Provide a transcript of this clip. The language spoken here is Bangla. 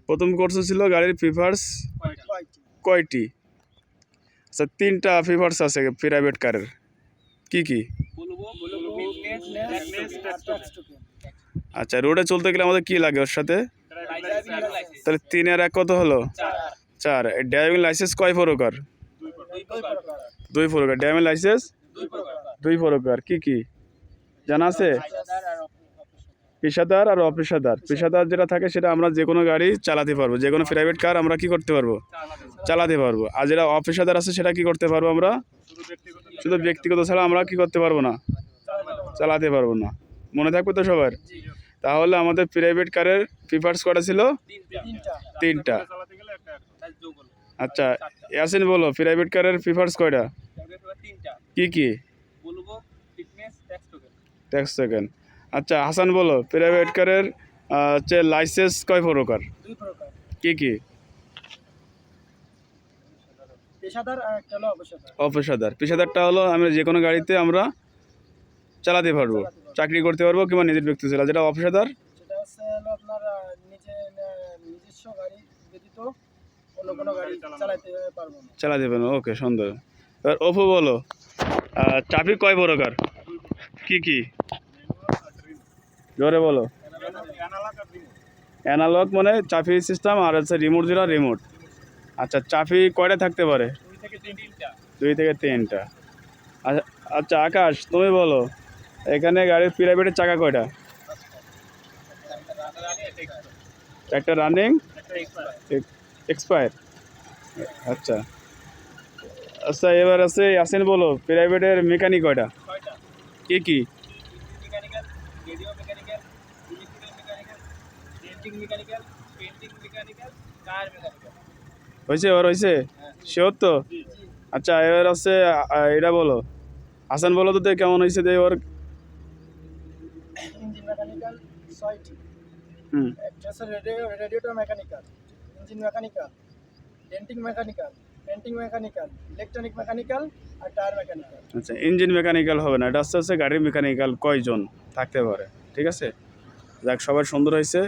প্রথম কোর্স ছিল গাড়ির পেপারস কয়টি? আচ্ছা, 3টা পেপারস আছে প্রাইভেট কারের, কি কি? আচ্ছা, রোডে চলতে গেলে আমাদের কি লাগে ওর সাথে? তাহলে 3 আর 1 কত হলো? 4। ড্রাইভিং লাইসেন্স কয় প্রকার? 2 প্রকার। ড্রাইভিং লাইসেন্স 2 প্রকার, কি কি জানা আছে? পেশাদার আর অপেশাদার। পেশাদার যেটা থাকে সেটা আমরা যে কোনো গাড়ি চালাতে পারবো, যে কোনো প্রাইভেট কার আমরা কি করতে পারবো? চালাতে পারবো। আর যেটা অপেশাদার আছে সেটা কি করতে পারবো? আমরা শুধু ব্যক্তিগত ছাড়া আমরা কি করতে পারবো না? চালাতে পারবো না। মনে থাকবে তো সবার? তাহলে আমাদের প্রাইভেট কারের পেপারস কটা ছিল? 3টা। আচ্ছা, ইয়াসিন বলো প্রাইভেট কারের পেপারস কয়টা? কি কি? Tax token. আচ্ছা, হাসান বলো প্রাইভেট কারের হচ্ছে লাইসেন্স কয় প্রকার? কি কি? অপেশাদার। পেশাদারটা হলো আমরা যে কোনো গাড়িতে আমরা চালাতে পারবো, চাকরি করতে পারবো কিংবা নিজের ব্যক্তি চালা। যেটা অপেশাদার চালাতে পারবো। ওকে, সুন্দর। এবার অপু বলো চাবি কয় প্রকার? কি কি? জোরে বলো। অ্যানালগ মানে চাবি সিস্টেম, আর হচ্ছে রিমোট যেটা রিমোট। আচ্ছা, চাবি কয়টা থাকতে পারে? 2 থেকে 3টা। আচ্ছা আচ্ছা, আকাশ তুমি বলো এখানে গাড়ির প্রাইভেটের চাকা কয়টা? 1টা রানিং, এক্সপায়ার। আচ্ছা আচ্ছা, এবার আছে ইয়াসিন বলো প্রাইভেটের মেকানিক কয়টা? কি কি? হয়েছে? এবার হয়েছে? শিওর তো? আচ্ছা, এবার আছে এটা বলো হাসান বলো তো কেমন হয়েছে দে ওর? Radiator mechanical, engine mechanical, denting mechanical, painting mechanical, electronic mechanical আর টায়ার মেকানিক্যাল। আচ্ছা, ইঞ্জিন মেকানিক্যাল হবে না, এটা হচ্ছে গাড়ির মেকানিক্যাল কয়জন থাকতে পারে। ঠিক আছে, যাক, সবার সুন্দর হয়েছে।